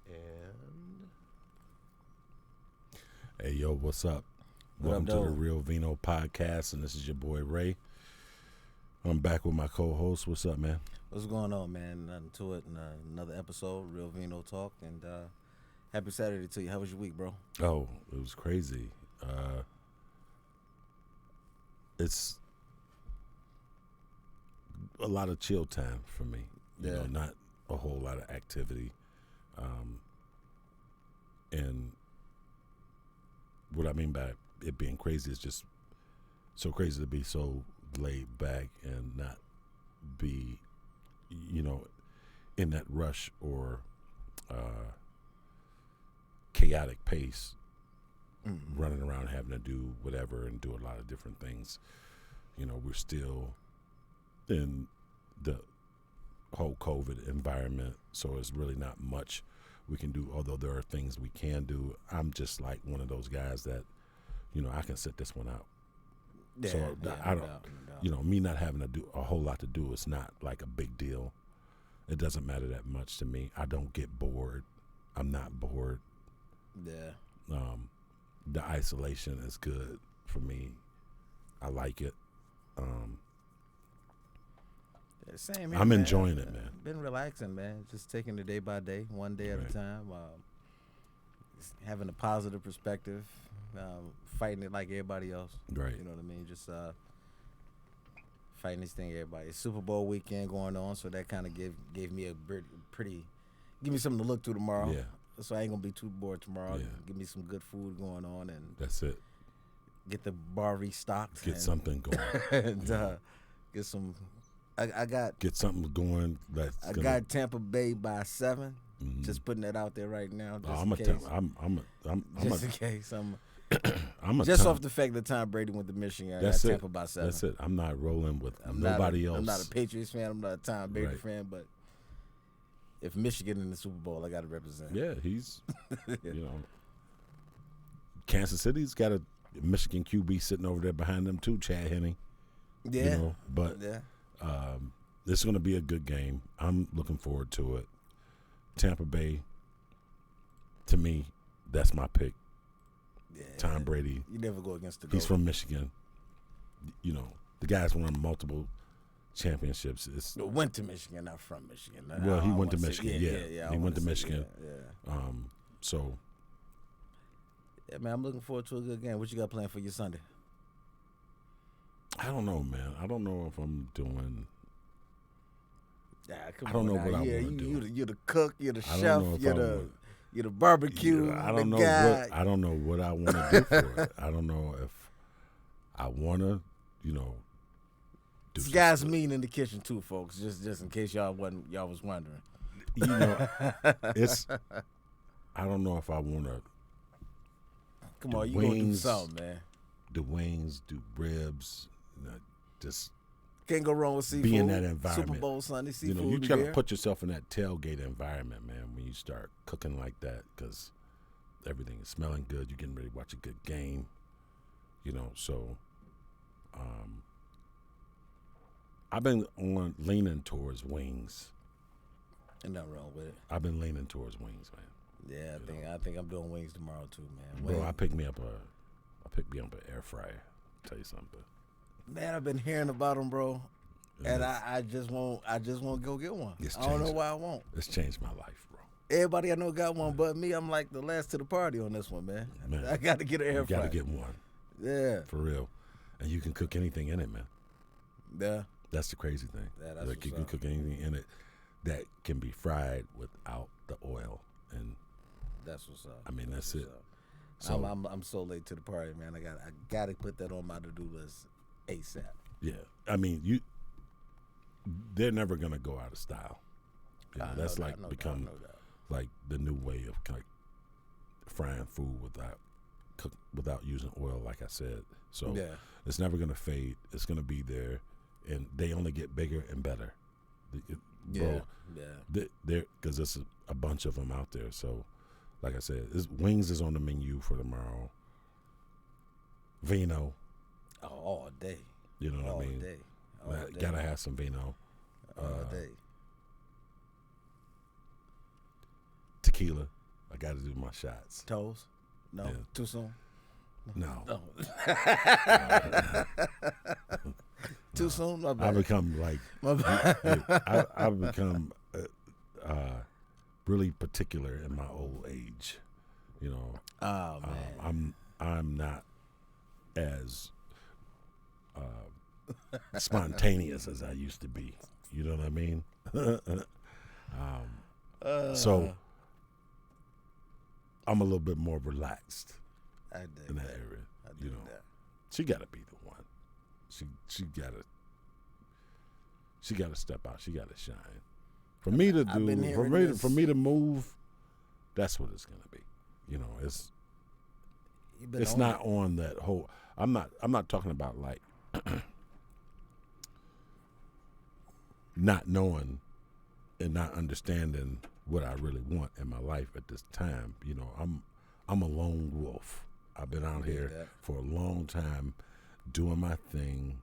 And Hey, yo, what's up? Welcome to the Real Vino podcast, and this is your boy Ray. I'm back with my co-host. What's up, man? What's going on, man? Nothing to it. Another episode, Real Vino Talk, and happy Saturday to you. How was your week, bro? Oh, it was crazy. It's a lot of chill time for me. You know, not a whole lot of activity. And what I mean by it being crazy is just so crazy to be so laid back and not be, you know, in that rush or chaotic pace, running around having to do whatever and do a lot of different things. You know, we're still in the whole COVID environment, so it's really not much we can do, although there are things we can do. I'm just like one of those guys that, you know, I can sit this one out. Yeah, So I don't, you know, me not having to do a whole lot to do is not like a big deal. It doesn't matter that much to me. I don't get bored. I'm not bored. Yeah. The isolation is good for me. I like it. Same here, I'm man. enjoying it, man. Been relaxing, man. Just taking it day by day, one day at a time. Having a positive perspective, fighting it like everybody else. Right. You know what I mean? Just fighting this thing, everybody. It's Super Bowl weekend going on, so that kind of gave me a pretty, give me something to look to tomorrow. Yeah. So I ain't gonna be too bored tomorrow. Yeah. Give me some good food going on, and That's it. get the bar restocked. Get something going. And get some. I got. Get something going. I got Tampa Bay by 7. Mm-hmm. Just putting that out there right now. Just in case. Just off the fact that Tom Brady went to Michigan. I got Tampa by 7. That's it. I'm not rolling with nobody else. I'm not a Patriots fan. I'm not a Tom Brady fan. But if Michigan in the Super Bowl, I got to represent. Yeah, he's, you know, Kansas City's got a Michigan QB sitting over there behind them too, Chad Henne. Yeah. You know, but it's going to be a good game. I'm looking forward to it. Tampa Bay, to me, that's my pick. Yeah, Tom Brady. You never go against the GOAT. He's from Michigan. You know, the guy's won multiple championships. Went to Michigan, not from Michigan. Well, he went to Michigan. He went to Michigan. Yeah. So. Yeah, man, I'm looking forward to a good game. What you got planned for your Sunday? I don't know, man. I don't know if I'm doing. I don't know what I want to do. You're the cook. You're the chef. You're the barbecue. Yeah, I don't know guy. I don't know what I want to do for it. I don't know if I want to, you know. This guy's mean in the kitchen too, folks. Just in case y'all was wondering. You know, it's. I don't know if I want to. Come on, you gonna do something, man. Do wings, do ribs, just. Can't go wrong with seafood. Be in that environment. Super Bowl Sunday, seafood. You know, you try to put yourself in that tailgate environment, man, when you start cooking like that, because everything is smelling good. You're getting ready to watch a good game, you know. So, I've been leaning towards wings. Ain't nothing wrong with it. I've been leaning towards wings, man. Yeah, I think I'm doing wings tomorrow too, man. Bro, I picked me up an air fryer. I'll tell you something. Man, I've been hearing about them, bro, and I just won't go get one. I don't know why I won't. It's changed my life, bro. Everybody I know got one, but me, I'm like the last to the party on this one, man. I got to get an air fryer. You got to get one. Yeah, for real, and you can cook anything in it, man. Yeah, that's the crazy thing. Yeah, that's like you can cook anything in it that can be fried without the oil, and that's what's up. I mean, that's it. So I'm so late to the party, man. I got to put that on my to-do list ASAP. Yeah, I mean, they're never gonna go out of style. You know, that's become like the new way of like frying food without using oil, like I said. So it's never gonna fade. It's gonna be there, and they only get bigger and better. Because there's a bunch of them out there. So, like I said, wings is on the menu for tomorrow. Vino. Oh, all day. You know what I mean? All day. Gotta have some Vino. All day. tequila. I got to do my shots. Toes? No, Yeah. Too soon. No. Oh. Too soon. My bad. I become like. I've become really particular in my old age. You know. Oh man. I'm not as spontaneous as I used to be. You know what I mean? So I'm a little bit more relaxed in that area. You know, she got to be the one. She got to step out. She got to shine. For me to do, for me to move, that's what it's gonna be. You know, it's not on that whole. I'm not talking about like not knowing and not understanding what I really want in my life at this time. You know, I'm a lone wolf. I've been out here for a long time doing my thing.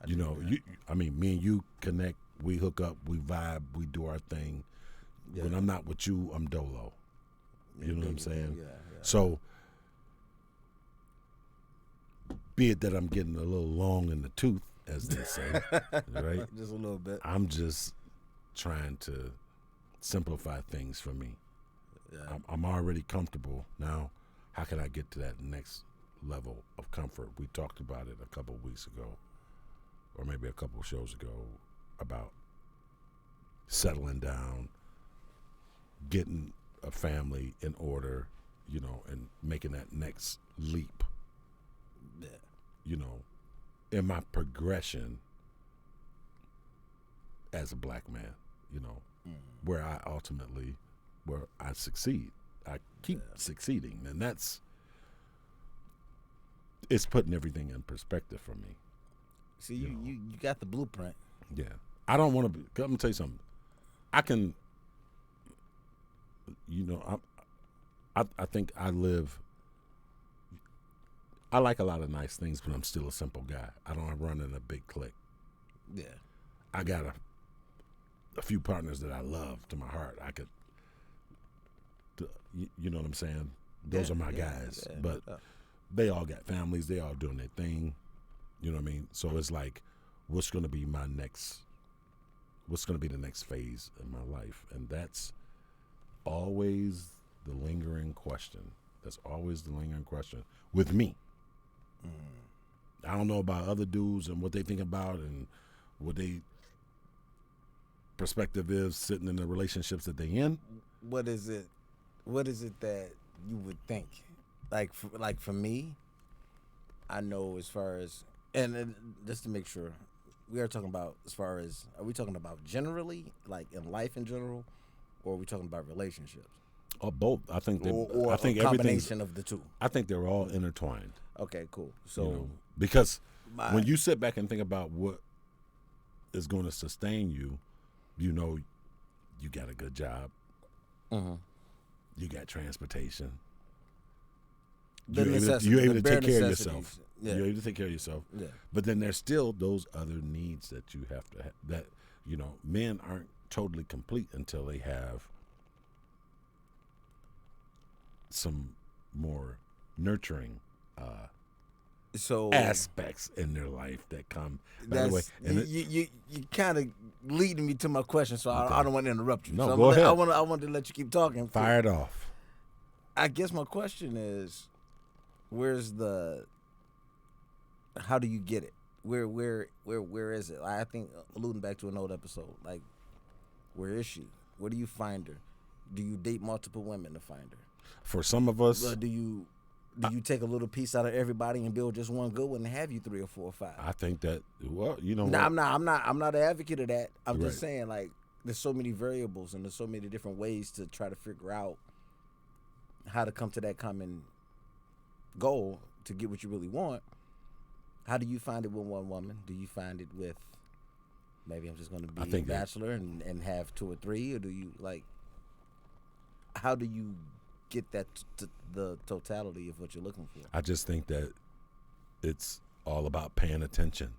You know, me and you connect, we hook up, we vibe, we do our thing. Yeah. When I'm not with you, I'm dolo. You know what I'm saying? Yeah. So, be it that I'm getting a little long in the tooth, as they say, right? Just a little bit. I'm just trying to simplify things for me. Yeah. I'm already comfortable. Now, how can I get to that next level of comfort? We talked about it a couple of weeks ago, or maybe a couple of shows ago, about settling down, getting a family in order, you know, and making that next leap. Yeah. You know, in my progression as a black man, you know, where I succeed. I keep succeeding, and it's putting everything in perspective for me. See, you got the blueprint. Yeah. I don't want to be, let me tell you something. I can, you know, I think I like a lot of nice things, but I'm still a simple guy. I don't run in a big clique. Yeah. I got a few partners that I love to my heart. I could, you know what I'm saying? Those are my guys. Yeah, but they all got families. They all doing their thing. You know what I mean? So it's like, what's going to be the next phase in my life? And that's always the lingering question. That's always the lingering question with me. I don't know about other dudes and what they think about and what they perspective is sitting in the relationships that they in. What is it that you would think? Like for me, I know as far as, and just to make sure, we are talking about as far as, are we talking about generally, like in life in general, or are we talking about relationships? Or both. I think I think a combination of the two. I think they're all intertwined. Okay, cool. So, you know, because when you sit back and think about what is going to sustain you, you know, you got a good job. Mm-hmm. You got transportation. You're able to take care of yourself. Yeah. You're able to take care of yourself. Yeah. But then there's still those other needs that you have to have. That, you know, men aren't totally complete until they have some more nurturing aspects in their life that come. By the way, and you kind of leading me to my question, so okay. I don't want to interrupt you. No, so go ahead. I want to let you keep talking. Fire it off. I guess my question is, how do you get it? Where is it? I think alluding back to an old episode, like, where is she? Where do you find her? Do you date multiple women to find her? For some of us, do you take a little piece out of everybody and build just one good one and have you 3 or 4 or 5? I think that, well, you know, I'm not an advocate of that. I'm just saying, like, there's so many variables and there's so many different ways to try to figure out how to come to that common goal to get what you really want. How do you find it with one woman? Do you find it with, maybe I'm just going to be a bachelor and have 2 or 3, or do you, like, how do you get that the totality of what you're looking for? I just think that it's all about paying attention.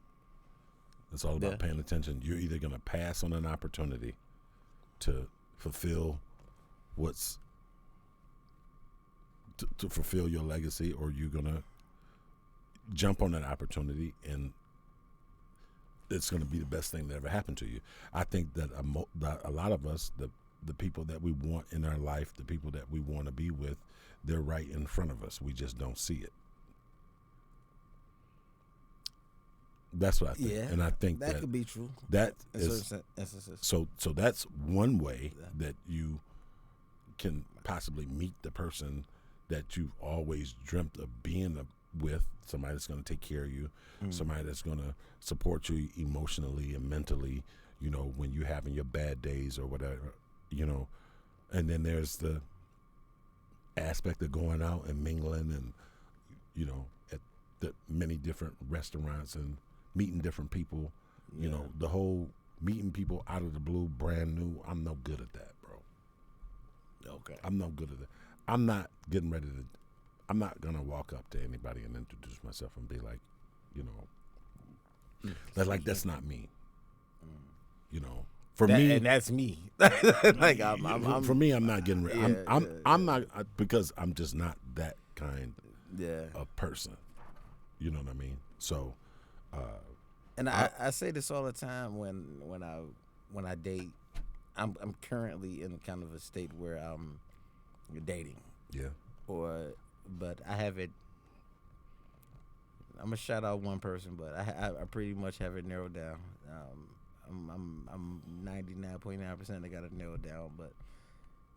It's all about paying attention. You're either going to pass on an opportunity to fulfill what's to fulfill your legacy, or you're gonna jump on that opportunity and it's going to be the best thing that ever happened to you. I think that a lot of us, the people that we want in our life, the people that we want to be with, they're right in front of us. We just don't see it. That's what I think. Yeah, and I think that could be true. That in is certain instances. so that's one way that you can possibly meet the person that you've always dreamt of being with, somebody that's going to take care of you, somebody that's going to support you emotionally and mentally, you know, when you're having your bad days or whatever, you know. And then there's the aspect of going out and mingling and, you know, at the many different restaurants and meeting different people, you know, the whole meeting people out of the blue, brand new. I'm no good at that, bro. Okay. I'm no good at that. I'm not getting ready to, I'm not going to walk up to anybody and introduce myself and be like, you know, that's not me. You know, for me, and that's me. Like for me, I'm not getting ready. Yeah, I'm not, because I'm just not that kind yeah. of person. You know what I mean? So, And I say this all the time when I date. I'm currently in kind of a state where I'm dating. yeah. But I haven't. I'm gonna shout out one person, but I pretty much have it narrowed down. I'm 99.9%. I got it narrowed down, but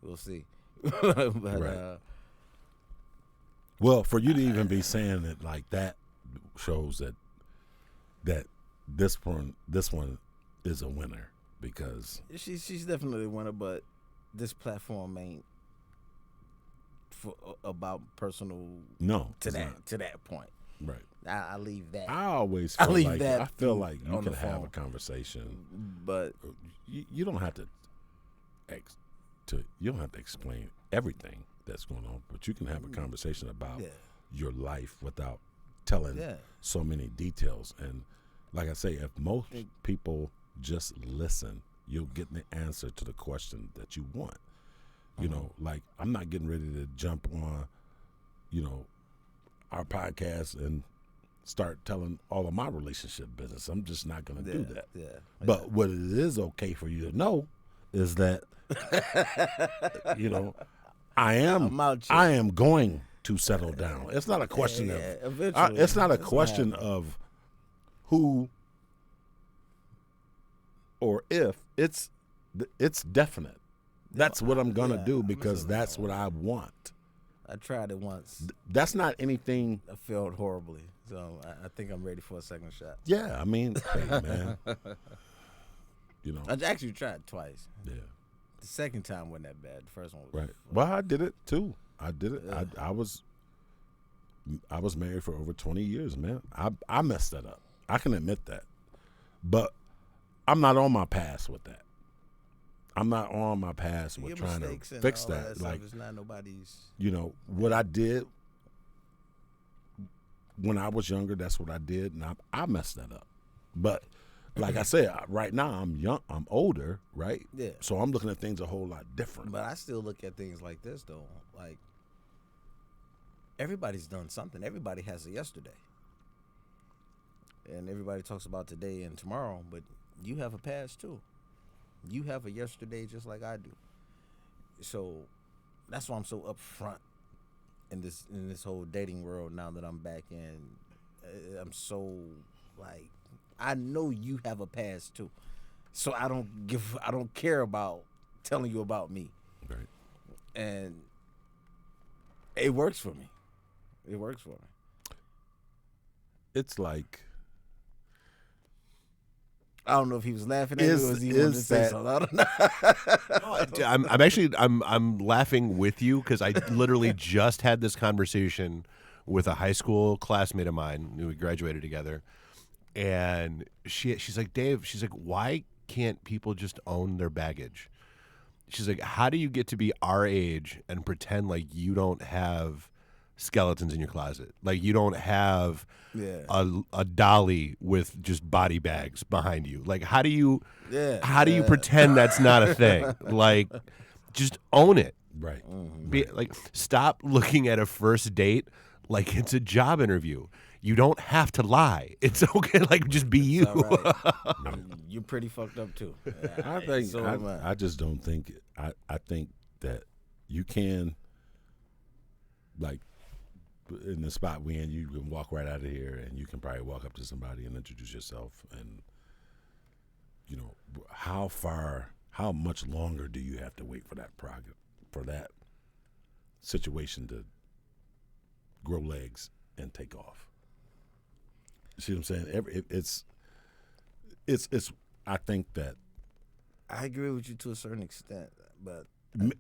we'll see. But, right. Well, for you to even be saying it like that shows that this one is a winner, because she's definitely a winner, but this platform ain't about personal. No, to that point. Right. I leave that. I always feel like that I feel like you on can the have phone. a conversation, But you don't have to you don't have to explain everything that's going on, but you can have a conversation about your life without telling so many details. And like I say, if most people just listen, you'll get the answer to the question that you want. You know, like, I'm not getting ready to jump on, you know, our podcast and start telling all of my relationship business. I'm just not going to do that. Yeah. But what it is okay for you to know is that, you know, I am going to settle down. It's not a question of, it's not a question of who or if. It's definite. That's what I'm going to do, because that's what I want. I tried it once. That's not anything. I failed horribly. So I think I'm ready for a second shot. Yeah, I mean, hey, man. You know. I actually tried twice. Yeah. The second time wasn't that bad. The first one was right. Well, I did it too. I did it. Yeah. I was married for over 20 years, man. I messed that up. I can admit that. But I'm not on my path with that. I'm not on my path with trying to fix that. Like, it's not nobody's. You know, what I did when I was younger, that's what I did, and I messed that up. But like I said, right now I'm young, I'm older, right? Yeah. So I'm looking at things a whole lot different. But I still look at things like this, though. Like, everybody's done something. Everybody has a yesterday. And everybody talks about today and tomorrow, but you have a past, too. You have a yesterday just like I do. So that's why I'm so upfront in this whole dating world now that I'm back in. I'm so, like, I know you have a past too. So I don't care about telling you about me. Right. And it works for me. It works for me. It's like, I don't know if he was laughing at me or he wanted to say something. I don't know. I'm laughing with you, because I literally just had this conversation with a high school classmate of mine who we graduated together, and she's like, Dave, she's like, why can't people just own their baggage? She's like, how do you get to be our age and pretend like you don't have skeletons in your closet, like you don't have a dolly with just body bags behind you? Like, how do you pretend that's not a thing? Like, just own it. Right. Stop looking at a first date like it's a job interview. You don't have to lie. It's okay. Like, just be you. All right. You're pretty fucked up too. I think So am I. I just don't think I think that you can, like, in the spot we in, you can walk right out of here and you can probably walk up to somebody and introduce yourself, and you know how much longer do you have to wait for that situation to grow legs and take off? See what I'm saying? It's. I think that I agree with you to a certain extent, but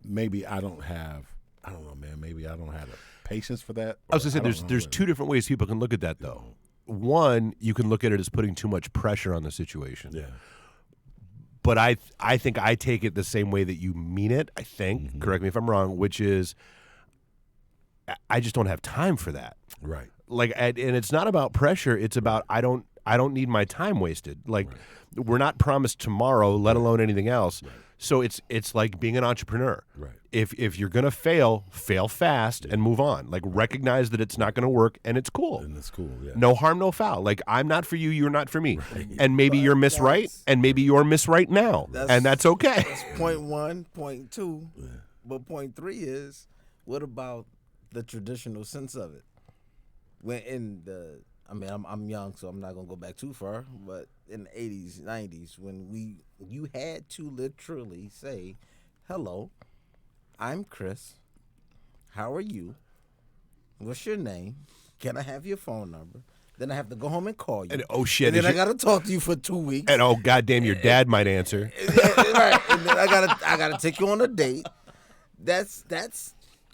maybe I don't know, man. Maybe I don't have the patience for that. I was going to say, there's two different ways people can look at that, though. One, you can look at it as putting too much pressure on the situation. Yeah. But I think I take it the same way that you mean it, I think. Correct me if I'm wrong, which is I just don't have time for that. Right. And it's not about pressure. It's about I don't need my time wasted. We're not promised tomorrow, let alone anything else. Right. So it's like being an entrepreneur. Right. If you're gonna fail fast and move on. Like, recognize that it's not gonna work and it's cool. And it's cool. Yeah. No harm, no foul. Like, I'm not for you, you're not for me. Right. And maybe you're miss right, and maybe you're miss right now. And that's okay. That's point one. Point two. Yeah. But point three is, what about the traditional sense of it? I'm young, so I'm not gonna go back too far. But in the 80s, 90s, when you had to literally say, "Hello, I'm Chris. How are you? What's your name? Can I have your phone number?" Then I have to go home and call you. And oh shit! And then I gotta talk to you for 2 weeks. And oh goddamn, your dad might answer. Right. And then I gotta take you on a date. That's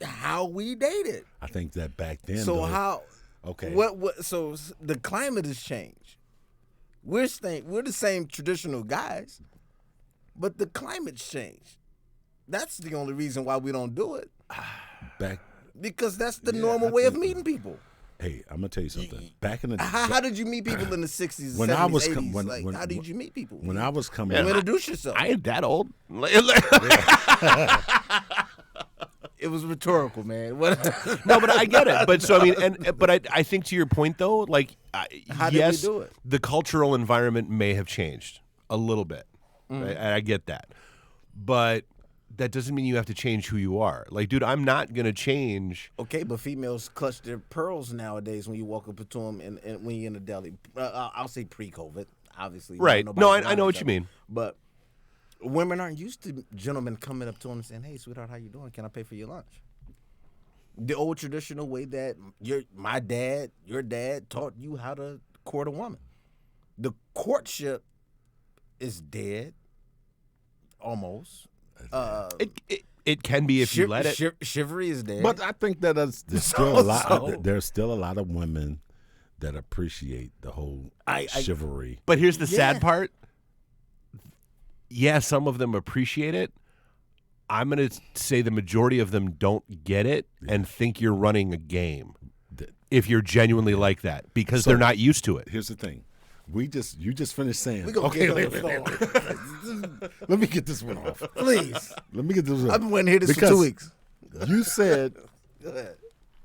how we dated. I think that back then. So though, how? Okay. What? So the climate has changed. We're the same traditional guys, but the climate's changed. That's the only reason why we don't do it. Because that's the normal way of meeting people. Hey, I'm gonna tell you something. Back in the how did you meet people in the 60s, when 70s, I was 80s? How did you meet people? When I was coming, introduce yourself. I ain't that old. It was rhetorical, man. No, but I get it. But so I mean, but I think to your point though, like, how yes, did we do it? The cultural environment may have changed a little bit. Right? And I get that, but that doesn't mean you have to change who you are. Like, dude, I'm not gonna change. Okay, but females clutch their pearls nowadays when you walk up to them and when you're in a deli. I'll say pre-COVID, obviously. Right. No, I know what you mean. But women aren't used to gentlemen coming up to them and saying, "Hey, sweetheart, how you doing? Can I pay for your lunch?" The old traditional way that your dad taught you how to court a woman. The is dead, almost. It can be if you let it. Chivalry is dead. But I think that there's still a lot. There's still a lot of women that appreciate the whole chivalry. But here's the sad part. Yeah, some of them appreciate it. I'm going to say the majority of them don't get it and think you're running a game if you're genuinely like that, because they're not used to it. Here's the thing. You just finished saying, okay, let me get this one off. Please. Let me get this one off. I've been waiting here for 2 weeks. You said Go ahead.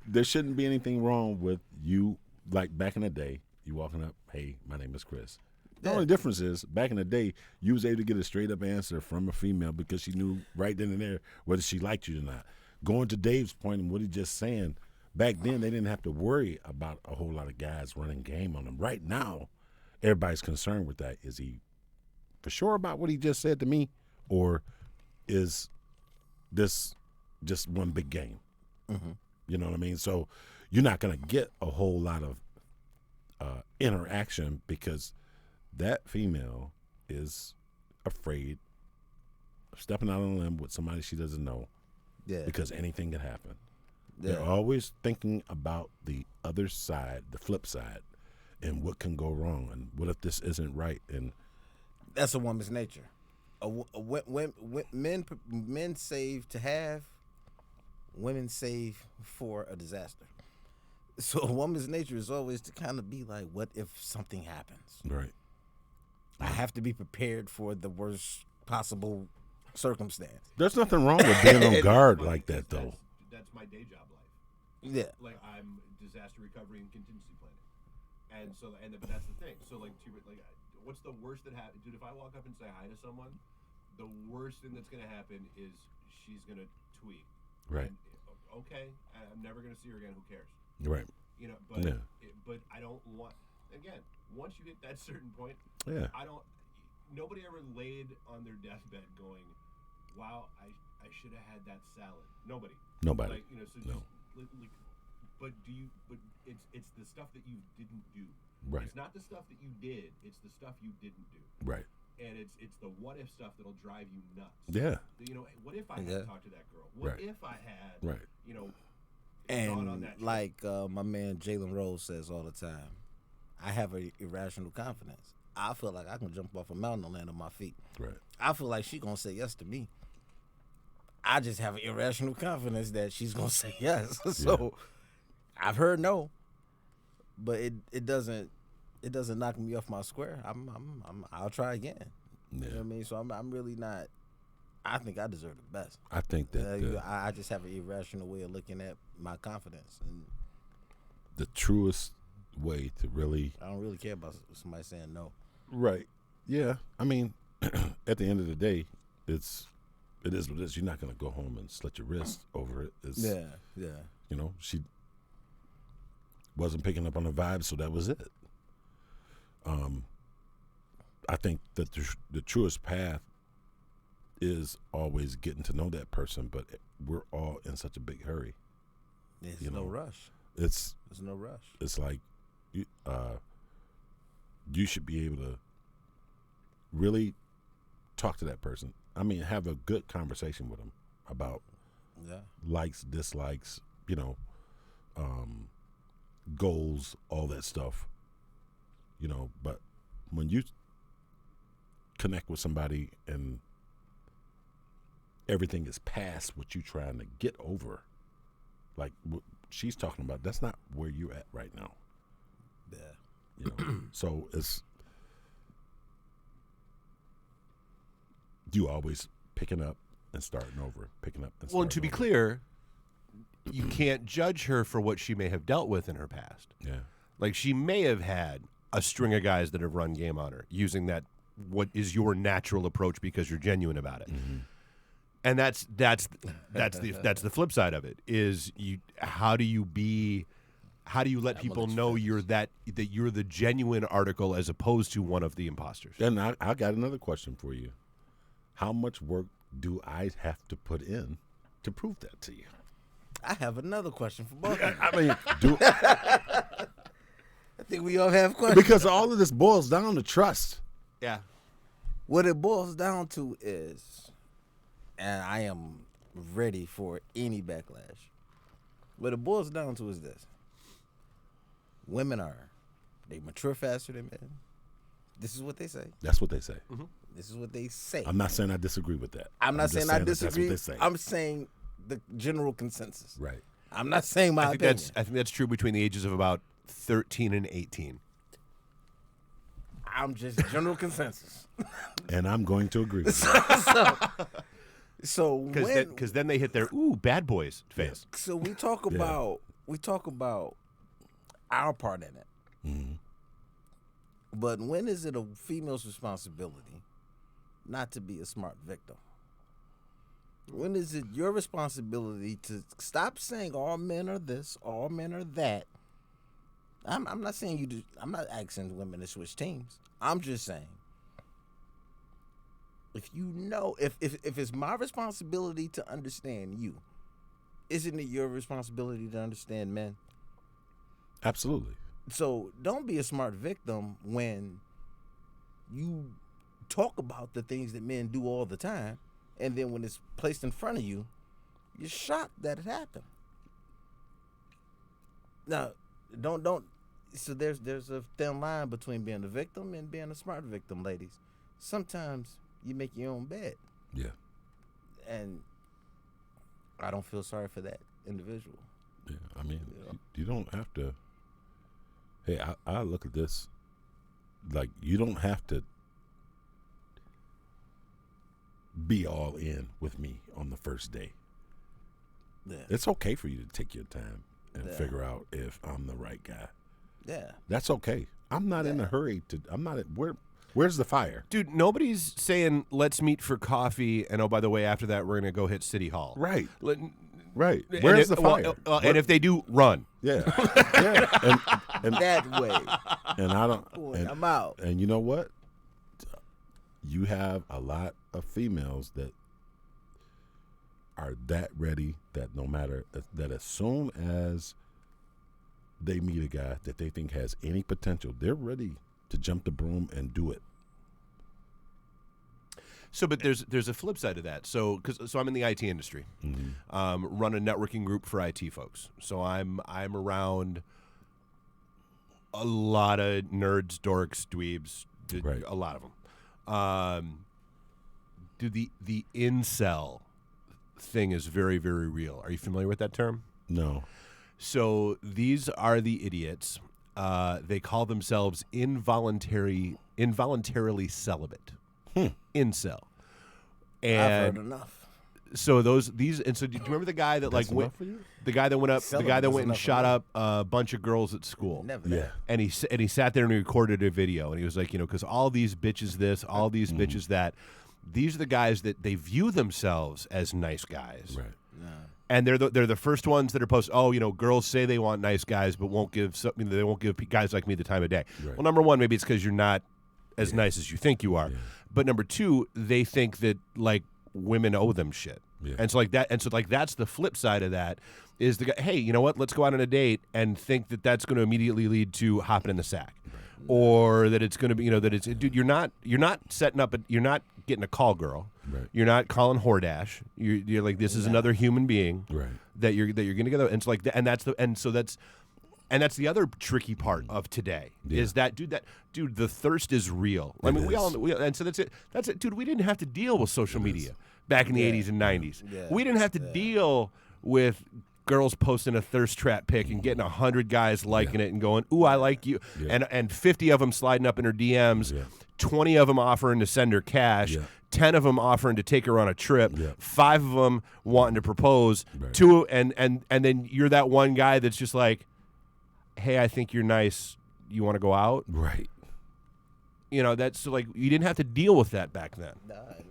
There shouldn't be anything wrong with you, like back in the day, you walking up, "Hey, my name is Chris." The only difference is, back in the day, you was able to get a straight-up answer from a female because she knew right then and there whether she liked you or not. Going to Dave's point and what he's just saying, back then they didn't have to worry about a whole lot of guys running game on them. Right now, everybody's concerned with that. Is he for sure about what he just said to me, or is this just one big game? Mm-hmm. You know what I mean? So you're not going to get a whole lot of interaction because that female is afraid of stepping out on a limb with somebody she doesn't know, because anything can happen. They're always thinking about the other side, the flip side, and what can go wrong, and what if this isn't right. And that's a woman's nature. Men save to have, women save for a disaster. So a woman's nature is always to kind of be like, what if something happens? Right. I have to be prepared for the worst possible circumstance. There's nothing wrong with being on guard like that, though. That's my day job life. Yeah. Like I'm disaster recovery and contingency planning, but that's the thing. So what's the worst that happens, dude? If I walk up and say hi to someone, the worst thing that's gonna happen is she's gonna tweet. Right. And, okay, I'm never gonna see her again. Who cares? Right. You know, but I don't want. Again, once you hit that certain point, Yeah. Nobody ever laid on their deathbed going, "Wow, I should have had that salad." Nobody. Nobody. Like, you know, so No. just, but it's the stuff that you didn't do. Right. It's not the stuff that you did. It's the stuff you didn't do. Right. And it's the what if stuff that'll drive you nuts. Yeah. You know, what if I had talked to that girl? What if I had? Right. You know. Gone on that And like my man Jalen Rose says all the time, I have an irrational confidence. I feel like I can jump off a mountain and land on my feet. Right. I feel like she's gonna say yes to me. I just have an irrational confidence that she's gonna say yes. So I've heard no, but it doesn't knock me off my square. I'll try again. Yeah. You know what I mean? So I'm really not. I think I deserve the best. I think that I just have an irrational way of looking at my confidence, and the truest way to really. I don't really care about somebody saying no. Right. Yeah. I mean, at the end of the day, it is what it is. You're not going to go home and slit your wrist over it. Yeah. You know, she wasn't picking up on the vibe, so that was it. I think that the truest path is always getting to know that person, but we're all in such a big hurry. There's you no know, rush. There's no rush. It's like you should be able to really talk to that person. I mean, have a good conversation with them about likes, dislikes, you know, goals, all that stuff. You know, but when you connect with somebody and everything is past what you're trying to get over, like what she's talking about, that's not where you're at right now. Yeah. You know, so it's you always picking up and starting over, picking up and starting Well, and to be over. clear, you can't judge her for what she may have dealt with in her past. Yeah. Like she may have had a string of guys that have run game on her using that what is your natural approach because you're genuine about it. Mm-hmm. And that's the flip side of it is how do you let people know you're that you're the genuine article as opposed to one of the imposters? And I got another question for you. How much work do I have to put in to prove that to you? I have another question for both of you. I mean, I think we all have questions. because all of this boils down to trust. Yeah. What it boils down to is, and I am ready for any backlash, what it boils down to is this. Women they mature faster than men. This is what they say. That's what they say. Mm-hmm. This is what they say. I'm not saying I disagree with that. I'm not saying I disagree. That's what they say. I'm saying the general consensus. Right. I'm not saying my opinion. I think that's true between the ages of about 13 and 18. I'm just general consensus. And I'm going to agree with you. So Because then they hit their bad boys phase. So we talk about our part in it. Mm-hmm. But when is it a female's responsibility not to be a smart victim? When is it your responsibility to stop saying all men are this, all men are that? I'm not saying you do. I'm not asking women to switch teams. I'm just saying, if you know, if it's my responsibility to understand you, isn't it your responsibility to understand men? Absolutely. So don't be a smart victim when you talk about the things that men do all the time, and then when it's placed in front of you, you're shocked that it happened. Now, don't. So there's a thin line between being a victim and being a smart victim, ladies. Sometimes you make your own bed. Yeah. And I don't feel sorry for that individual. Yeah. I mean, you don't have to. Hey, I look at this like you don't have to be all in with me on the first day. Yeah. It's okay for you to take your time and figure out if I'm the right guy. Yeah. That's okay. I'm not in a hurry to. I'm not. Where's the fire? Dude, nobody's saying let's meet for coffee, and oh, by the way, after that we're gonna go hit City Hall. Right. Let- Right. and Where's if- the fire? and if they do, run. Yeah. Yeah. And That way. and I don't. Boy, And, I'm out. and you know what? You have a lot of females that are that ready that no matter that as soon as they meet a guy that they think has any potential, they're ready to jump the broom and do it. So, but there's a flip side to that. So, so I'm in the IT industry, run a networking group for IT folks. So I'm around a lot of nerds, dorks, dweebs, Right. a lot of them. The incel thing is very, very real. Are you familiar with that term? No. So these are the idiots. They call themselves involuntarily celibate. Incel. I've And heard enough. so do you remember the guy that That's went enough for you? the guy that went up the Celibate guy that is went and enough for shot me. up a bunch of girls at school? Never. Yeah. And he sat there and he recorded a video and he was like, because all these bitches this, all these bitches that, these are the guys that they view themselves as nice guys. Right. And they're the first ones that are posted. Oh, girls say they want nice guys, but they won't give guys like me the time of day. Right. Well, number one, maybe it's because you're not as nice as you think you are. Yeah. But number two, they think that like women owe them shit. Yeah. And so that's the flip side of that is the guy. Hey, you know what? Let's go out on a date and think that that's going to immediately lead to hopping in the sack, or that it's going to be that it's dude. You're not setting up. You're not getting a call girl. Right. You're not calling Hordash. You're like, this is another human being Right. that you're going to get. And it's like that's the other tricky part of today is that dude, the thirst is real. I mean, and so that's it, dude. We didn't have to deal with social media back in the 80s and 90s. Yeah. We didn't have to deal with girls posting a thirst trap pic and getting 100 guys liking it and going, "Ooh, I like you," and 50 of them sliding up in her DMs. Yeah. 20 of them offering to send her cash, Yeah. 10 of them offering to take her on a trip, Yeah. 5 of them wanting to propose, Right. 2 and then you're that one guy that's just like, "Hey, I think you're nice. You want to go out?" Right. That's so like you didn't have to deal with that back then. Nah, and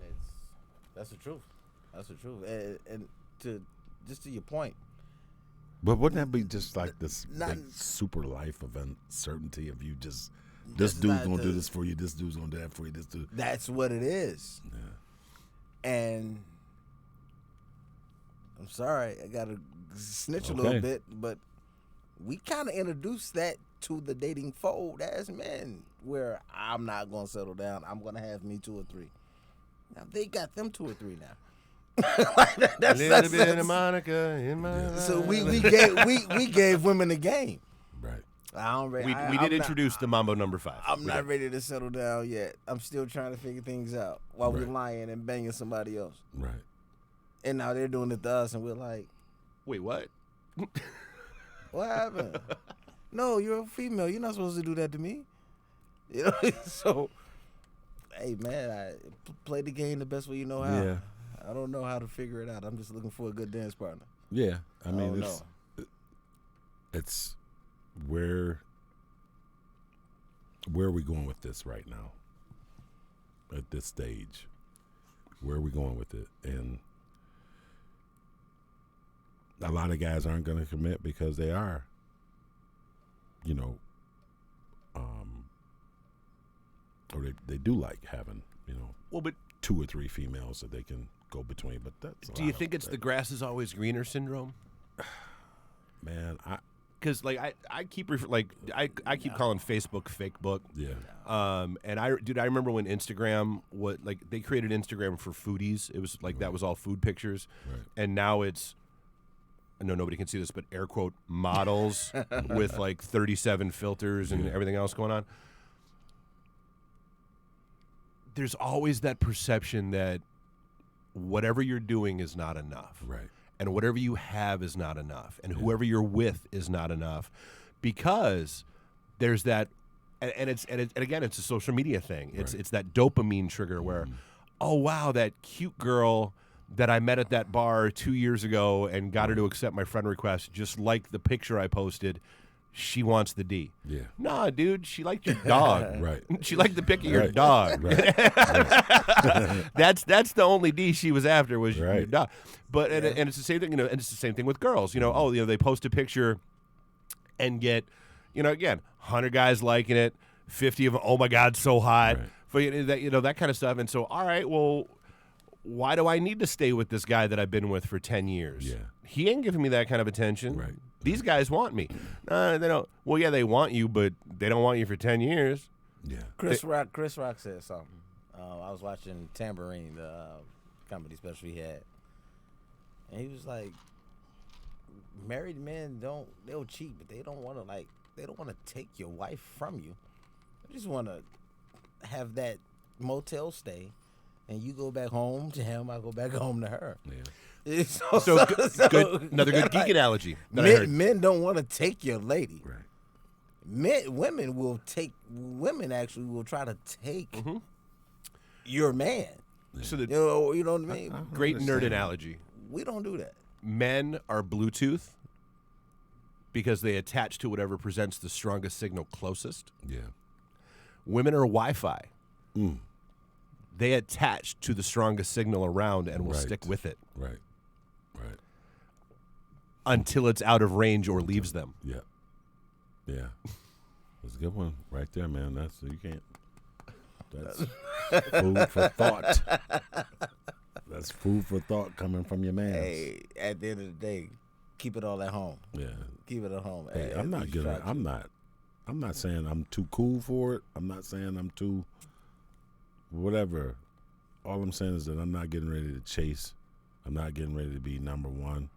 that's the truth. That's the truth. And to your point, But wouldn't that be just like this Not- big super life of uncertainty of you just this That's dude's not gonna do the- this for you, this dude's gonna do that for you, this dude. that's what it is. And I'm sorry, I gotta snitch a little Okay. bit, but we kind of introduced that to the dating fold as men, where I'm not gonna settle down. I'm gonna have me 2 or 3. Now they got them 2 or 3 now. That's Monica in my so we gave women the game. Right. I don't we I'm did not- introduce the Mambo number 5. I'm not ready to settle down yet. I'm still trying to figure things out while we're lying and banging somebody else. Right. And now they're doing it to us, and we're like, Wait, what? "What happened? No, you're a female. You're not supposed to do that to me." So, hey man, play the game the best way you know how. Yeah. I don't know how to figure it out. I'm just looking for a good dance partner. Yeah. I mean don't it's where are we going with this right now? At this stage. Where are we going with it? And a lot of guys aren't going to commit because they are, or they do like having, Well, but 2 or 3 females that they can go between. But that's do you think it's the grass is always greener syndrome? man? Because like I keep I keep calling Facebook fake book. Yeah. And I remember when Instagram they created Instagram for foodies. It was like that was all food pictures, and now it's. I know nobody can see this, but air quote models with like 37 filters and everything else going on. There's always that perception that whatever you're doing is not enough. Right. And whatever you have is not enough. And whoever you're with is not enough. Because there's that and again it's a social media thing. It's that dopamine trigger where oh wow, that cute girl that I met at that bar 2 years ago and got her to accept my friend request, just like the picture I posted. She wants the D. Yeah. Nah, dude, she liked your dog. Right. She liked the pic of your Right. dog. Right. That's the only D she was after was your Right. dog. But and it's the same thing, and it's the same thing with girls. They post a picture and get, again, 100 guys liking it, 50 of them, oh my God, so hot. Right. But that kind of stuff. And so, all right, well, why do I need to stay with this guy that I've been with for 10 years? Yeah. He ain't giving me that kind of attention. Right. These guys want me. They don't. Well, yeah, they want you, but they don't want you for 10 years. Yeah. Chris Rock said something. I was watching Tambourine, the comedy special he had, and he was like, "Married men they'll cheat, but they don't want to take your wife from you. They just want to have that motel stay, and you go back home to him, I go back home to her." Yeah. So good, another good geek analogy that I heard. Men don't want to take your lady. Right. Women actually will try to take your man. So You know what I mean? great nerd analogy. We don't do that. Men are Bluetooth because they attach to whatever presents the strongest signal closest. Yeah. Women are Wi-Fi. Mm. They attach to the strongest signal around and will Right. stick with it Right. Right. until it's out of range or leaves them. Yeah. Yeah. That's a good one right there, man. That's food for thought. That's food for thought coming from your man. Hey, at the end of the day, keep it all at home. Yeah. Keep it at home. Hey, Hey, I'm not saying I'm too cool for it. I'm not saying I'm too whatever. All I'm saying is that I'm not getting ready to chase. I'm not getting ready to be number one.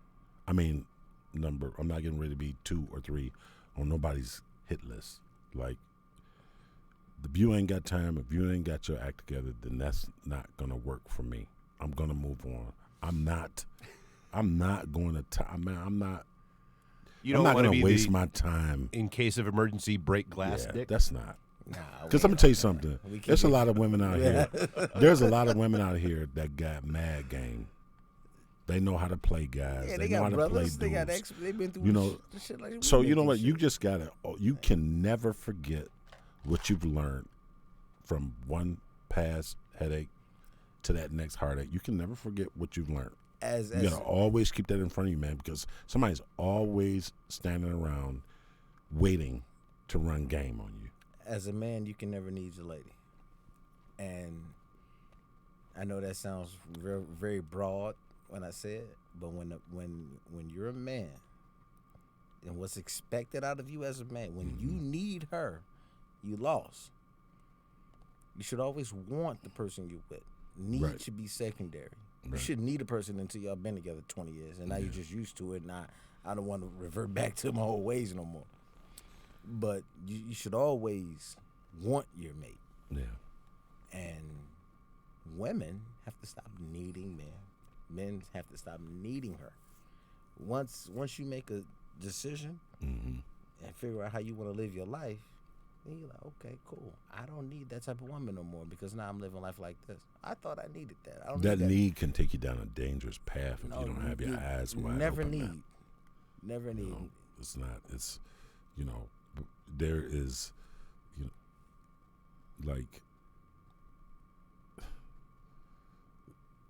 I'm not getting ready to be 2 or 3 on nobody's hit list. Like, if you ain't got time, if you ain't got your act together, then that's not gonna work for me. I'm gonna move on. I'm not going to. I'm not. You I'm don't not want to gonna be waste my time. in case of emergency break glass Yeah, dick. that's not. Nah, Because I'm gonna tell you something. We keep There's a it- lot of women out here. There's a lot of women out here that got mad game. They know how to play guys. Yeah, they they know got how to brothers. play They got dudes. they've been through You know, shit like So we you know been what? through You shit. just gotta. You can never forget what you've learned from one past headache to that next heartache. You can never forget what you've learned. You gotta always keep that in front of you, man, because somebody's always standing around waiting to run game on you. As a man, you can never need your lady. And I know that sounds very, very broad when I say it, but when you're a man and what's expected out of you as a man, when you need her, you lost. You should always want the person you're with. Need Right. should be secondary. You Right. shouldn't need a person until y'all been together 20 years, and now you're just used to it, and I don't want to revert back to my old ways no more. But you should always want your mate. Yeah. And women have to stop needing men. Men have to stop needing her. Once you make a decision Mm-hmm. and figure out how you want to live your life, then you're like, okay, cool. I don't need that type of woman no more because now I'm living life like this. I thought I needed that. I don't That need that. need can take you down a dangerous path if No, you don't have your you eyes wide never open. need. man. Never need. You know, it's not. It's, there is, like,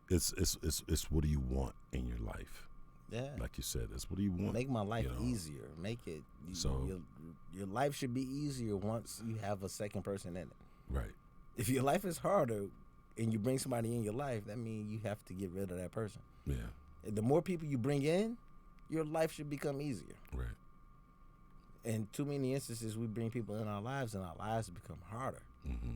it's what do you want in your life? Yeah. Like you said, it's what do you want? Make my life you know? easier. Make it. So- your life should be easier once you have a second person in it. Right. If your life is harder and you bring somebody in your life, that means you have to get rid of that person. Yeah. The more people you bring in, your life should become easier. Right. In too many instances, we bring people in our lives and our lives become harder. Mm-hmm.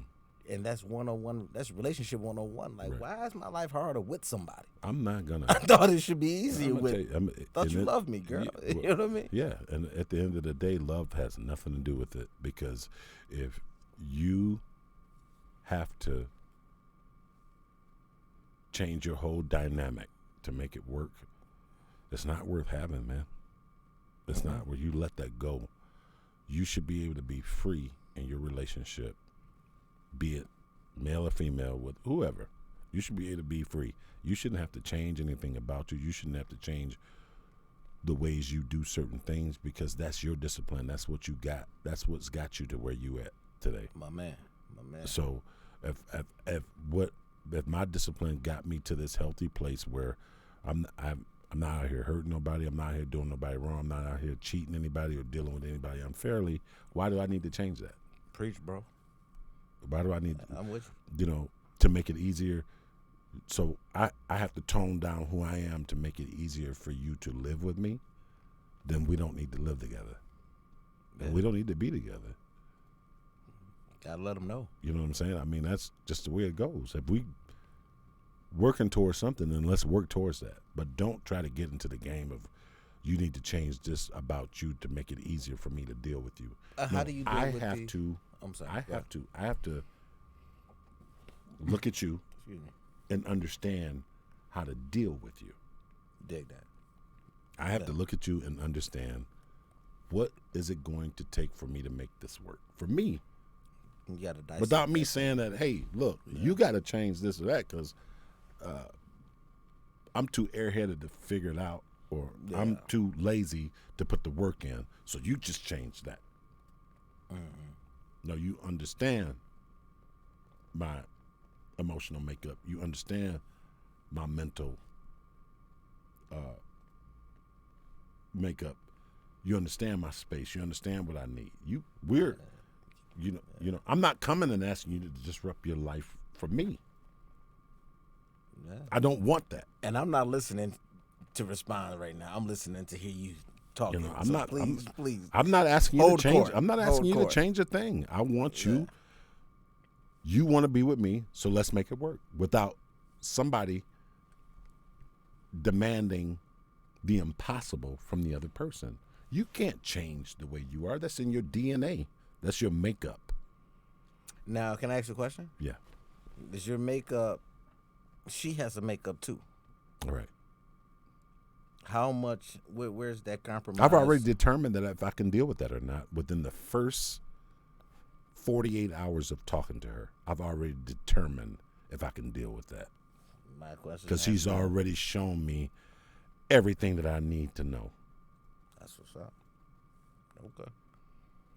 And that's 101. That's relationship 101. Like, Right. why is my life harder with somebody? I'm not gonna. I thought it should be easier I'ma with. tell you, Thought and you it- loved me, girl. Yeah, You know what I mean? Yeah, and at the end of the day, love has nothing to do with it, because if you have to change your whole dynamic to make it work, it's not worth having, man. It's not. Where you let that go. You should be able to be free in your relationship, be it male or female, with whoever, You should be able to be free. You shouldn't have to change anything about you. You shouldn't have to change the ways you do certain things because that's your discipline. That's what you got. That's what's got you to where you at today. My man. So if my discipline got me to this healthy place where I'm not out here hurting nobody, I'm not out here doing nobody wrong, I'm not out here cheating anybody or dealing with anybody unfairly, why do I need to change that? Preach, bro. Why do I need I'm with you. To make it easier? So I have to tone down who I am to make it easier for you to live with me. Then we don't need to live together. Yeah. And we don't need to be together. Gotta let them know. You know what I'm saying? I mean, that's just the way it goes. If we working towards something, then let's work towards that. But don't try to get into the game of you need to change this about you to make it easier for me to deal with you. How do you deal with I'm sorry. I have to look at you and understand how to deal with you. Dig that. I have to look at you and understand what is it going to take for me to make this work. For me, you gotta dissect without me that. saying that, hey, look, you got to change this or that because I'm too airheaded to figure it out or I'm too lazy to put the work in. So you just change that. No, you understand my emotional makeup. You understand my mental makeup. You understand my space. You understand what I need. I'm not coming and asking you to disrupt your life for me. Yeah. I don't want that. And I'm not listening to respond right now. I'm listening to hear you talking. Please. I'm not asking you to change. Court. I'm not asking you to change a thing. I want you. You want to be with me, so let's make it work without somebody demanding the impossible from the other person. You can't change the way you are. That's in your DNA. That's your makeup. Now, can I ask you a question? Yeah. Is your makeup, she has a makeup too. All right. How much, where's that compromise? I've already determined that if I can deal with that or not within the first 48 hours of talking to her. I've already determined if I can deal with that. My question, because she's already shown me everything that I need to know. That's what's up. Okay.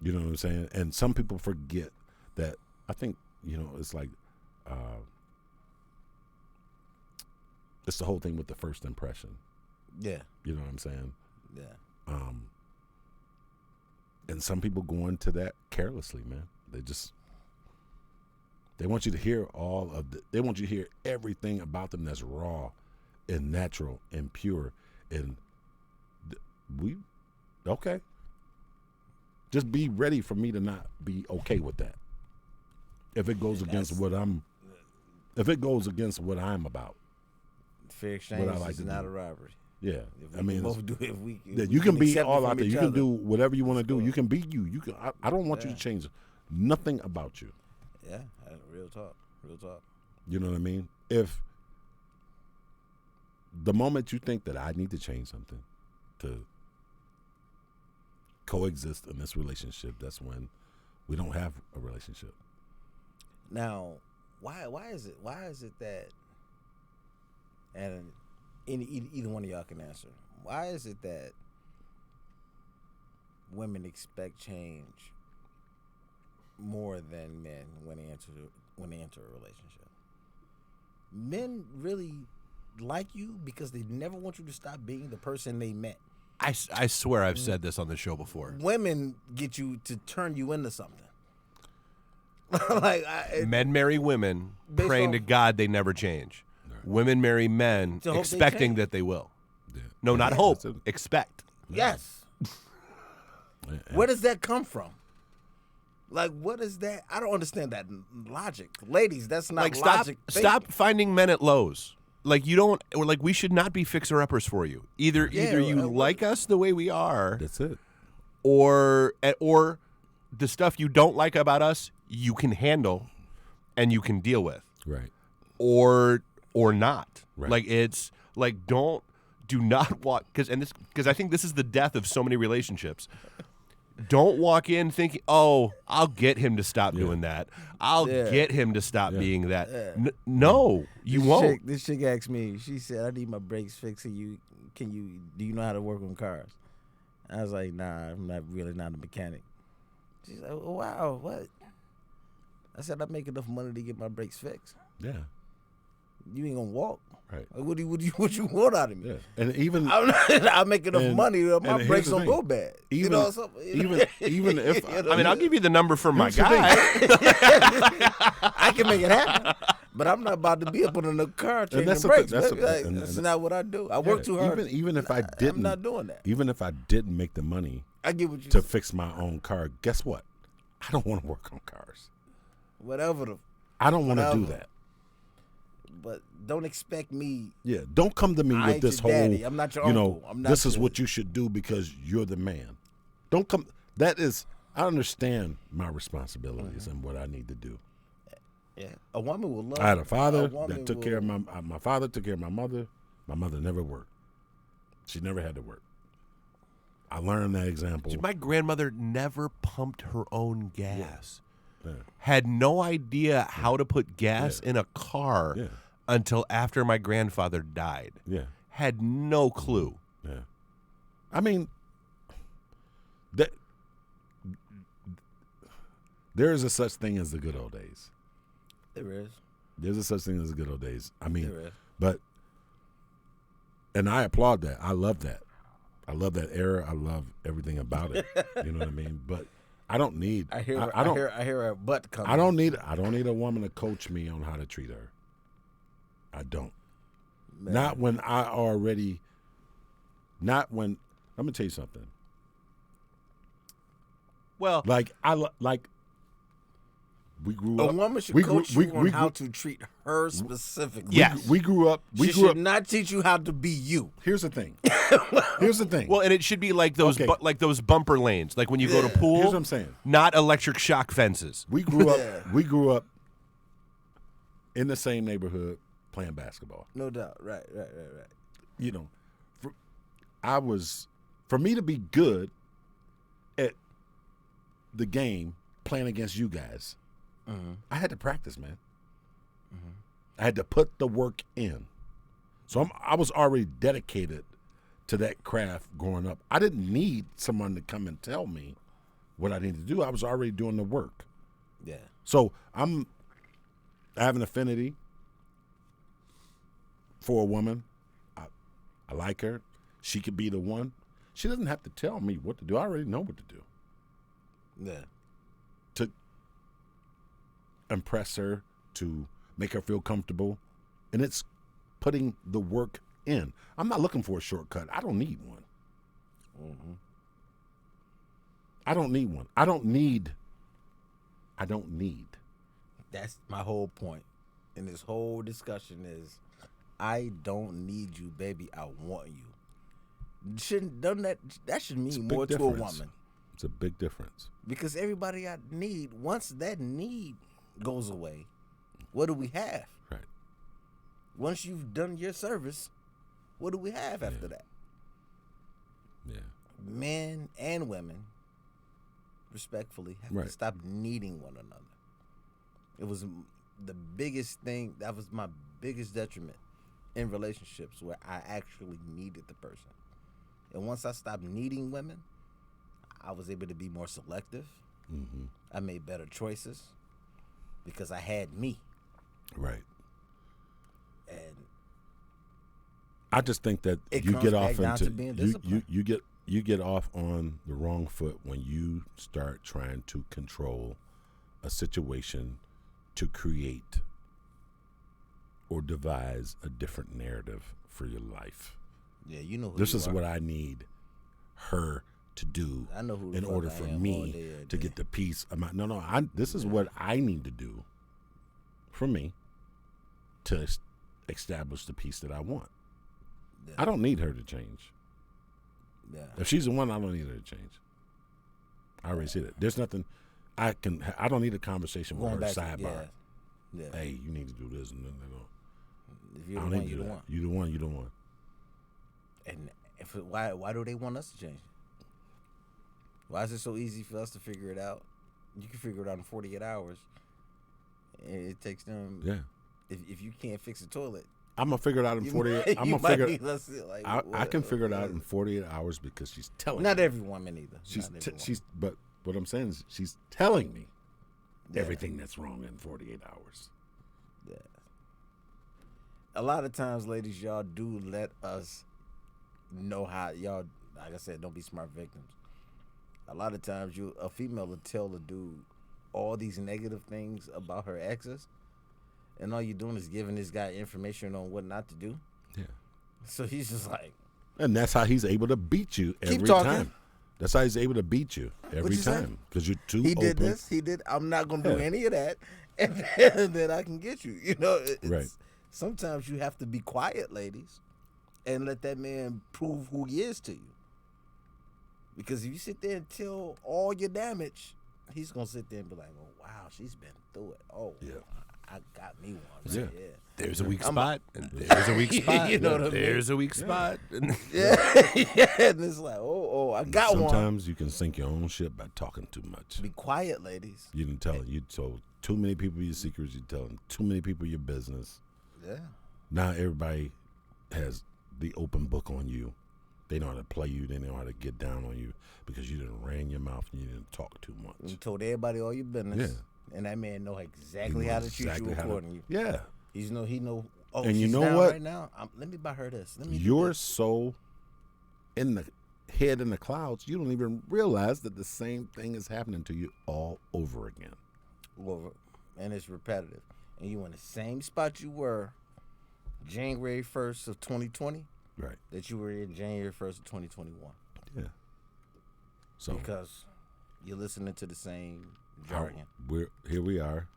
You know what I'm saying? And some people forget that. I think, it's like, it's the whole thing with the first impression. Yeah. You know what I'm saying? Yeah. And some people go into that carelessly, man. They want you to hear they want you to hear everything about them that's raw and natural and pure. And okay. Just be ready for me to not be okay with that. If it goes against what I'm about. Fair exchange is not a robbery. Yeah, you can be all out there. You can do whatever you want to do. You can be you. You can. I don't want you to change nothing about you. Yeah, real talk. You know what I mean? If the moment you think that I need to change something to coexist in this relationship, that's when we don't have a relationship. Now, why is it that, and either one of y'all can answer, why is it that women expect change more than men when they enter a relationship? Men really like you because they never want you to stop being the person they met. I swear I've said this on the show before. Women get you to turn you into something. Men marry women praying to God they never change. Right. Women marry men expecting that they will. Yeah. No, not hope. Expect. Yes. Where does that come from? Like, what is that? I don't understand that logic. Ladies, that's not logic. Stop finding men at lows. Like, you don't, or like, we should not be fixer-uppers for you. Either you like us the way we are. That's it. Or the stuff you don't like about us, you can handle and you can deal with. Right. Or not. Right. Like, it's like, do not want, because I think this is the death of so many relationships. Don't walk in thinking, "Oh, I'll get him to stop Yeah. doing that. I'll Yeah. get him to stop Yeah. being that." Yeah. No, you won't. This chick asked me. She said, "I need my brakes fixed. Do you know how to work on cars?" I was like, "Nah, I'm not a mechanic." She's like, "Oh, wow, what?" I said, "I make enough money to get my brakes fixed. Yeah. You ain't gonna walk. Right. Like, what do you want out of me? Yeah. And even I make enough And- money. and My here's brakes the don't thing. go bad. Even even if I mean, I'll give you the number for my Here's the guy. I can make it happen, but I'm not about to be up on the car changing that's the brakes. thing, that's baby. the- Like, and- that's and- not what I do. I work too hard. Even if I didn't, I'm not doing that. Even if I didn't make the money I get what you to said. fix my own car, guess what? I don't want to work on cars. Whatever. I don't want to do Whatever. that. But don't expect me. Yeah, don't come to me I with ain't this your whole, daddy. I'm not your you know, uncle. I'm not this is your- what you should do because you're the man. Don't come. That is, I understand my responsibilities and what I need to do. Yeah, a woman will love. I had a father woman that took care of my father took care of my mother. My mother never worked. She never had to work. I learned that example. Dude, my grandmother never pumped her own gas. Yeah. Had no idea how to put gas in a car Yeah. until after my grandfather died. Yeah. Had no clue. Yeah. I mean, that there is a such thing as the good old days. There is. There's a such thing as the good old days. I mean, There is. but, and I applaud that. I love that. I love that era. I love everything about it. You know what I mean? But I don't need. I hear. I don't. I hear her butt coming. I don't need a woman to coach me on how to treat her. I don't. Man. Not when I already. Not when. Let me tell you something. Well, Like we grew A up. woman should we grew- coach we- you we on how grew- to treat her specifically. Yes. We grew up. We She grew should up. not teach you how to be you. Here's the thing. Here's the thing. well, and it should be like those Okay. like those bumper lanes, like when you go to pool. Here's what I'm saying. Not electric shock fences. We grew up. Yeah. We grew up in the same neighborhood playing basketball. No doubt. Right. You know, for me to be good at the game playing against you guys, I had to practice, man. I had to put the work in. So I was already dedicated to that craft growing up. I didn't need someone to come and tell me what I needed to do. I was already doing the work. Yeah. So I have an affinity for a woman. I like her. She could be the one. She doesn't have to tell me what to do. I already know what to do. Yeah. To impress her, to make her feel comfortable. And it's putting the work in. I'm not looking for a shortcut. I don't need one. I don't need one. I don't need. That's my whole point in this whole discussion is I don't need you, baby. I want you. That should It's a mean big more to a difference. woman. It's a big difference. Because everybody I need, once that need goes away, what do we have? Right. Once you've done your service, what do we have after that? Yeah. Men and women, respectfully, have Right. to stop needing one another. It was the biggest thing, that was my biggest detriment in relationships where I actually needed the person. And once I stopped needing women, I was able to be more selective. Mm-hmm. I made better choices because I had me. Right. And I just think that It you comes get back off down into to being you disciplined. you get off on the wrong foot when you start trying to control a situation to create or devise a different narrative for your life. yeah, you know who This you is are. what I need her to do I know who the in fuck order I for am all me day, every to day. get the peace of my this is what I need to do for me to establish the peace that I want. Yeah. I don't need her to change. Yeah. If she's the one, I don't need her to change. I already see that. There's nothing I don't need a conversation with Going her back to- sidebar. Yeah. Hey, you need to do this and then If I you're don't the need one, to you're do the that. one. You the one. And why do they want us to change? Why is it so easy for us to figure it out? You can figure it out in 48 hours. And it takes them. Yeah. If you can't fix a toilet, I'm gonna figure it out in 48. I'm gonna figure. I can figure it out in 48 hours because she's telling me. Not every woman either. But what I'm saying is she's telling me everything that's wrong in 48 hours. Yeah. A lot of times, ladies, y'all do let us know how y'all. Like I said, don't be smart victims. A lot of times, a female will tell a dude all these negative things about her exes, and all you're doing is giving this guy information on what not to do. Yeah. So he's just like, and that's how he's able to beat you every time. That's how he's able to beat you every time because you're too. He did open. this. He did. I'm not gonna do any of that, and then I can get you. You know, right. Sometimes you have to be quiet, ladies, and let that man prove who he is to you. Because if you sit there and tell all your damage, he's gonna sit there and be like, "Oh wow, she's been through it. Oh yeah, I got me one. Yeah. There's a weak spot. And there's a weak spot. You know what I mean? There's a weak spot. Yeah, and it's like, I got one. Sometimes you can sink your own ship by talking too much. Be quiet, ladies. You didn't tell. You told too many people your secrets. You're telling too many people your business. Yeah. Now everybody has the open book on you. They know how to play you. They know how to get down on you because you didn't ran your mouth and you didn't talk too much. You told everybody all your business. Yeah. And that man know exactly how to treat you accordingly. Yeah. He know. Oh, and she's you know down what? Right now, let me buy her this. You're so in the head in the clouds, you don't even realize that the same thing is happening to you all over again. And it's repetitive. And you in the same spot you were January 1st of 2020. Right. That you were in January 1st of 2021. Yeah. So because you're listening to the same jargon. Here we are.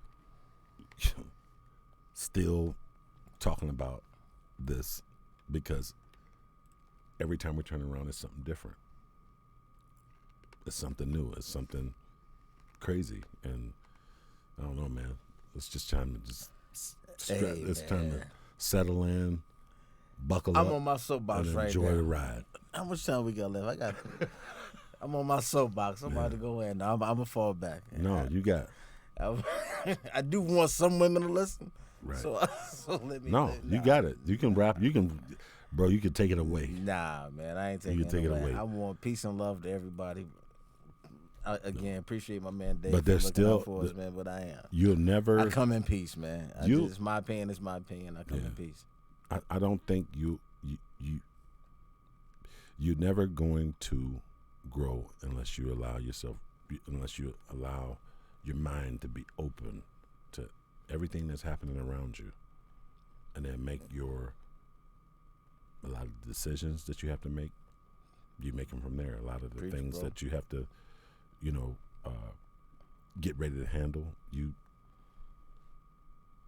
Still talking about this because every time we turn around it's something different. It's something new. It's something crazy. And I don't know, man. It's just time to time to settle in, buckle up. I'm on my soapbox right now. Enjoy the ride. How much time we got left? I'm on my soapbox. I'm about to go in. I'm gonna fall back. No, you got. I do want some women to listen. Right. So let me. No, you got it. You can rap. You can, bro. You can take it away. Nah, man, I ain't taking it away. I want peace and love to everybody. Again, appreciate my man Dave. But there's still for us, man. But I am. You'll never. I come in peace, man. It's my opinion. It's my opinion. I come in peace. I don't think you're never going to grow unless you allow your mind to be open to everything that's happening around you, and then make a lot of the decisions that you have to make. You make them from there. A lot of the things that you have to, get ready to handle. You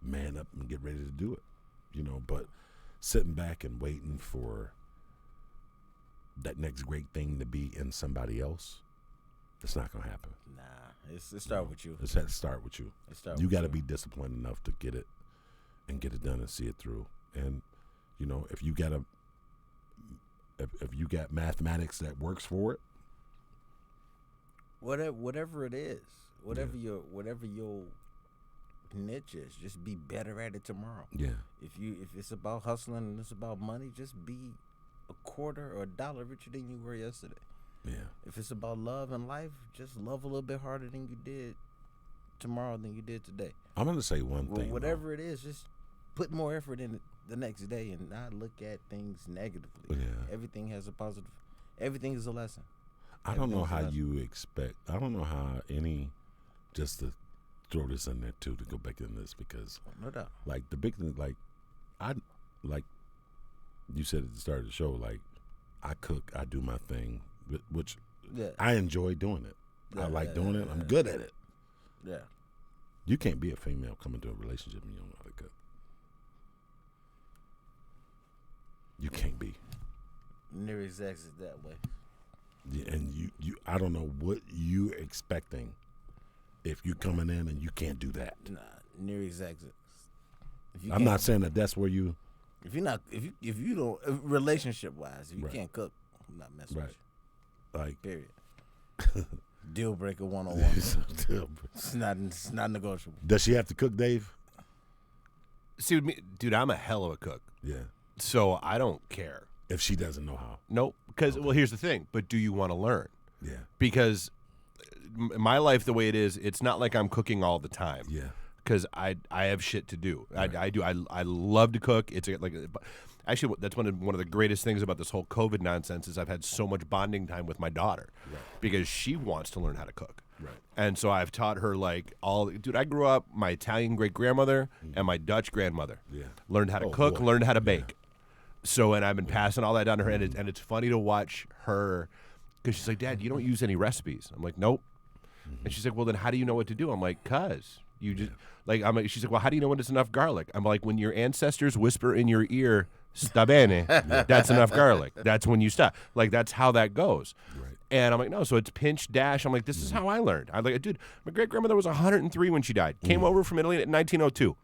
man up and get ready to do it. But sitting back and waiting for that next great thing to be in somebody else, it's not gonna happen. Nah, it start with you. It's had to start with you. You got to be disciplined enough to get it and get it done and see it through. And if you got if you got mathematics that works for it, whatever it is, whatever your niche is, just be better at it tomorrow. Yeah. If it's about hustling and it's about money, just be a quarter or $1 richer than you were yesterday. Yeah. If it's about love and life, just love a little bit harder than you did tomorrow than you did today. I'm gonna say one thing. Whatever it is, just put more effort in it the next day and not look at things negatively. Yeah. Everything has a positive. Everything is a lesson. I don't know how you expect. I don't know how just to throw this in there too, to go back in this, because no doubt. Like the big thing, like you said at the start of the show, like I cook, I do my thing, which I enjoy doing it. I like doing it. I'm good at it. Yeah. You can't be a female coming to a relationship and you don't know how to cook. You can't be. Near exactly that way. Yeah, and you I don't know what you're expecting if you're coming in and you can't do that. Nah, near exactly. I'm not saying that's where you. If you don't, relationship wise, if you can't cook, I'm not messing with you. Like period. Deal breaker 101. It's not negotiable. Does she have to cook, Dave? See, with me, dude, I'm a hell of a cook, Yeah. so I don't care. If she doesn't know how. Nope. Because well, here's the thing. But do you want to learn? Yeah. Because my life, the way it is, it's not like I'm cooking all the time. Yeah. Because I have shit to do. Right. I love to cook. It's like actually that's one of the greatest things about this whole COVID nonsense is I've had so much bonding time with my daughter, because she wants to learn how to cook. Right. And so I've taught her dude, I grew up, my Italian great grandmother and my Dutch grandmother learned how to cook, boy. learned how to bake. So, and I've been passing all that down to her, and it's funny to watch her, because she's like, Dad, you don't use any recipes. I'm like, nope. And she's like, well, then how do you know what to do? I'm like, cuz you just she's like, well, how do you know when it's enough garlic? I'm like, when your ancestors whisper in your ear, sta bene, that's enough garlic. That's when you stop. Like, that's how that goes. Right. And I'm like, no, so it's pinch, dash. I'm like, this is how I learned. I'm like, dude, my great grandmother was 103 when she died. Came over from Italy in 1902.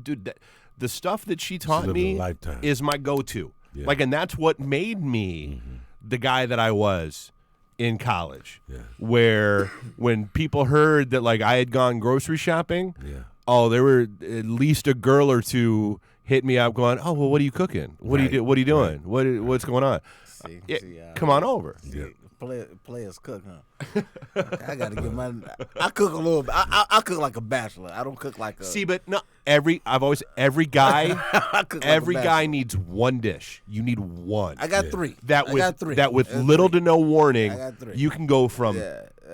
Dude, the stuff that she taught me is my go-to. Yeah. Like, and that's what made me the guy that I was in college. Yeah. Where when people heard that, like, I had gone grocery shopping, there were at least a girl or two hit me up going, oh, well, what are you cooking? What are you doing? Right. What's going on? Come on over. Players cook, huh? I gotta get my. I cook a little bit. I cook like a bachelor. I don't cook like a. See, but no, every guy needs one dish. You need one. I got three. That with little to no warning, you can go from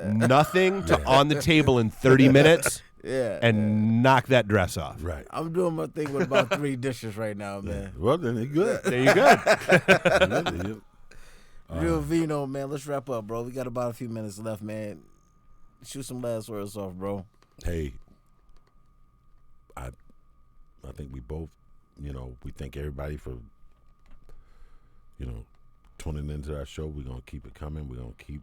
nothing to on the table in 30 minutes. And knock that dress off. Right. I'm doing my thing with about 3 dishes right now, man. Well, then they're good. There you go. Real Vino, man. Let's wrap up, bro. We got about a few minutes left, man. Shoot some last words off, bro. Hey, I think we both, we thank everybody for, tuning into our show. We're going to keep it coming. We're going to keep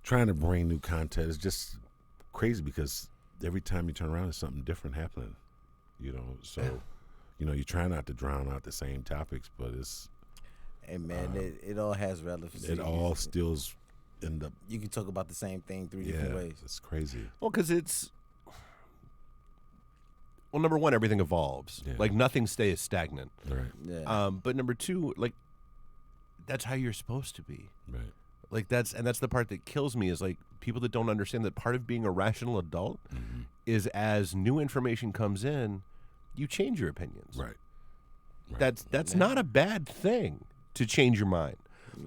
trying to bring new content. It's just crazy because every time you turn around, there's something different happening, So, you try not to drown out the same topics, but it's. Hey, man, it all has relevancy. It all still end up. You can talk about the same thing 3 different ways. It's crazy. Well, because number one, everything evolves. Yeah. Like, nothing stays stagnant. Right. Yeah. But number two, like, that's how you're supposed to be. Right. Like, that's the part that kills me is, like, people that don't understand that part of being a rational adult is as new information comes in, you change your opinions. Right. That's not a bad thing to change your mind.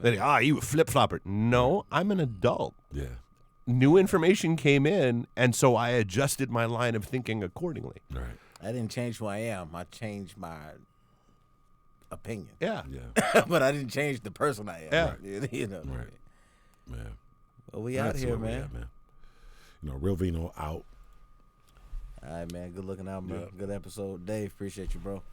Like, you a flip-flopper. No, I'm an adult. Yeah. New information came in, and so I adjusted my line of thinking accordingly. Right. I didn't change who I am. I changed my opinion. Yeah. But I didn't change the person I am. Yeah. Right. Right. Man. Well, we out here, man. Real Vino out. All right, man. Good looking out, bro. Yeah. Good episode. Dave, appreciate you, bro.